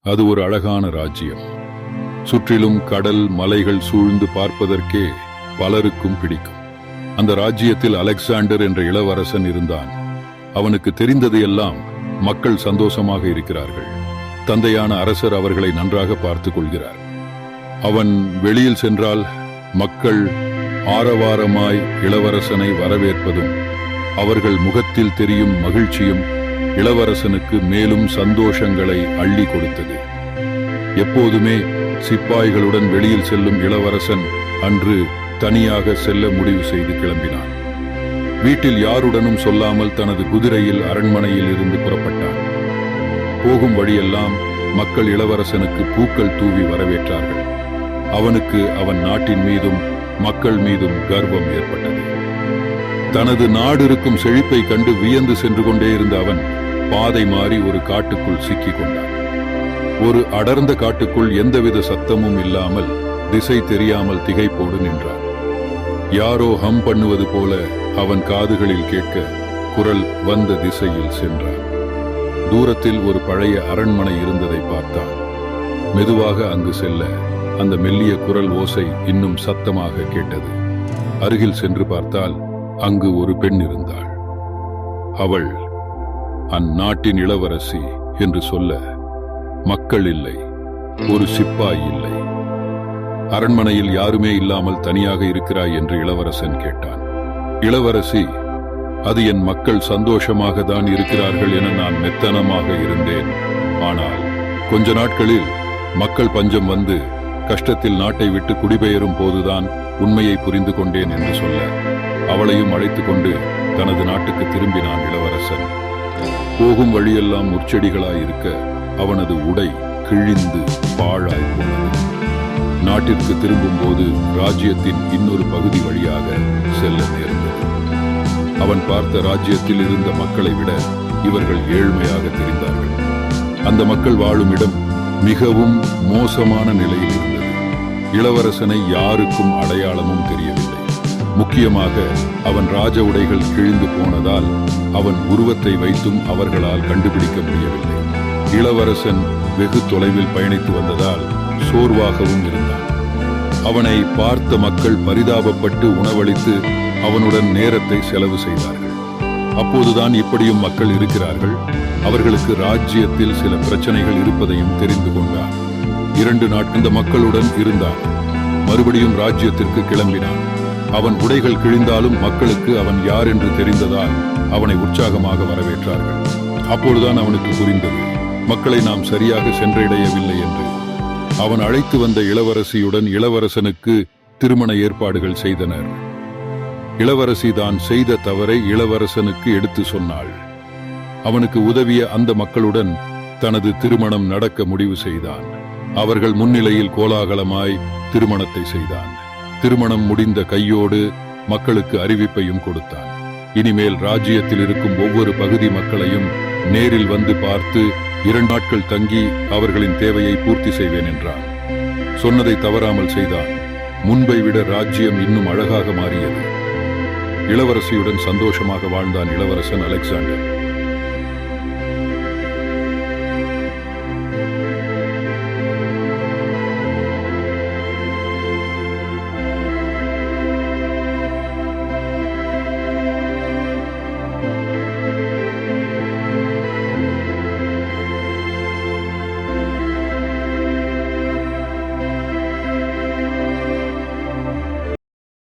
அது ஒரு அழகான ராஜ்யம். சுற்றிலும் கடல் மலைகள் சூழ்ந்து பார்ப்பதற்கே பலருக்கும் பிடிக்கும். அந்த ராஜ்யத்தில் அலெக்சாண்டர் என்ற இளவரசன் இருந்தான். அவனுக்கு தெரிந்தது எல்லாம் மக்கள் சந்தோஷமாக இருக்கிறார்கள். தந்தையான அரசர் அவர்களை நன்றாக பார்த்துக் கொள்கிறார். அவன் வெளியில் சென்றால் மக்கள் ஆரவாரமாய் இளவரசனை வரவேற்பதும் அவர்கள் முகத்தில் தெரியும் மகிழ்ச்சியும் இளவரசனுக்கு மேலும் சந்தோஷங்களை அள்ளி கொடுத்தது. எப்போதுமே சிப்பாய்களுடன் வெளியில் செல்லும் இளவரசன் அன்று தனியாக செல்ல முடிவு செய்து கிளம்பினான். வீட்டில் யாருடனும் சொல்லாமல் தனது குதிரையில் அரண்மனையில் இருந்து புறப்பட்டான். போகும் வழியெல்லாம் மக்கள் இளவரசனுக்கு பூக்கள் தூவி வரவேற்றார்கள். அவனுக்கு அவன் நாட்டின் மீதும் மக்கள் மீதும் கர்வம் ஏற்பட்டது. தனது நாடு இருக்கும் செழிப்பை கண்டு வியந்து சென்று கொண்டே இருந்த அவன் பாதை மாறி ஒரு காட்டுக்குள் சிக்கிக் கொண்டான். ஒரு அடர்ந்த காட்டுக்குள் எந்தவித சத்தமும் இல்லாமல் திசை தெரியாமல் திகைப்போடு நின்றான். யாரோ ஹம் பண்ணுவது போல அவன் காதுகளில் கேட்க குரல் வந்த திசையில் சென்றான். தூரத்தில் ஒரு பழைய அரண்மனை இருந்ததை பார்த்தான். மெதுவாக அங்கு செல்ல அந்த மெல்லிய குரல் ஓசை இன்னும் சத்தமாக கேட்டது. அருகில் சென்று பார்த்தால் அங்கு ஒரு பெண் இருந்தாள். அவள் அந்நாட்டின் இளவரசி என்று சொல்ல மக்கள் இல்லை, ஒரு சிப்பாய் இல்லை. அரண்மனையில் யாருமே இல்லாமல் தனியாக இருக்கிறாய் என்று இளவரசன் கேட்டான். இளவரசி, அது என் மக்கள் சந்தோஷமாக தான் இருக்கிறார்கள் என நான் மெத்தனமாக இருந்தேன். ஆனால் கொஞ்ச நாட்களில் மக்கள் பஞ்சம் வந்து கஷ்டத்தில் நாட்டை விட்டு குடிபெயரும் போதுதான் உண்மையை புரிந்து கொண்டேன் என்று சொல்ல அவளையும் அழைத்துக் கொண்டு தனது நாட்டுக்கு திரும்பினான் இளவரசன். போகும் வழியெல்லாம் முற்செடிகளாயிருக்க அவனது உடை கிழிந்து பாழாய் போனது. நாட்டிற்கு திரும்பும் போது ராஜ்யத்தின் இன்னொரு பகுதி வழியாக செல்ல நேர்ந்தது. அவன் பார்த்த ராஜ்யத்தில் இருந்த மக்களை விட இவர்கள் ஏழ்மையாக தெரிந்தார்கள். அந்த மக்கள் வாழும் இடம் மிகவும் மோசமான நிலையில் இருந்தது. இளவரசனை யாருக்கும் அடையாளமும் தெரியவில்லை. முக்கியமாக அவன் ராஜ உடைகள் கிழிந்து போனதால் அவன் உருவத்தை வைத்தும் அவர்களால் கண்டுபிடிக்க முடியவில்லை. இளவரசன் வெகு தொலைவில் பயணித்து வந்ததால் சோர்வாகவும் இருந்தான். அவனை பார்த்த மக்கள் பரிதாபப்பட்டு உணவளித்து அவனுடன் நேரத்தை செலவு செய்தார்கள். அப்போதுதான் இப்படியும் மக்கள் இருக்கிறார்கள், அவர்களுக்கு ராஜ்யத்தில் சில பிரச்சனைகள் இருப்பதையும் தெரிந்து கொண்டான். 2 நாட்கள் இந்த மக்களுடன் இருந்தான். மறுபடியும் ராஜ்யத்திற்கு கிளம்பினான். அவன் உடைகள் கிழிந்தாலும் மக்களுக்கு அவன் யார் என்று தெரிந்ததால் அவனை உற்சாகமாக வரவேற்றார்கள். அப்பொழுதுதான் அவனுக்கு புரிந்தது, மக்களை நாம் சரியாக சென்றடையவில்லை என்று. அவன் அழைத்து வந்த இளவரசியுடன் இளவரசனுக்கு திருமண ஏற்பாடுகள் செய்தனர். இளவரசி தான் செய்த தவறை இளவரசனுக்கு எடுத்து சொன்னாள். அவனுக்கு உதவிய அந்த மக்களுடன் தனது திருமணம் நடக்க முடிவு செய்தான். அவர்கள் முன்னிலையில் கோலாகலமாய் திருமணத்தை செய்தான். திருமணம் முடிந்த கையோடு மக்களுக்கு அறிவிப்பையும் கொடுத்தான். இனிமேல் ராஜ்யத்தில் இருக்கும் ஒவ்வொரு பகுதி மக்களையும் நேரில் வந்து பார்த்து 2 நாட்கள் தங்கி அவர்களின் தேவையை பூர்த்தி செய்வேன் என்றான். சொன்னதை தவறாமல் செய்தான். முன்பை விட ராஜ்யம் இன்னும் அழகாக மாறியது. இளவரசியுடன் சந்தோஷமாக வாழ்ந்தான் இளவரசன் அலெக்சாண்டர்.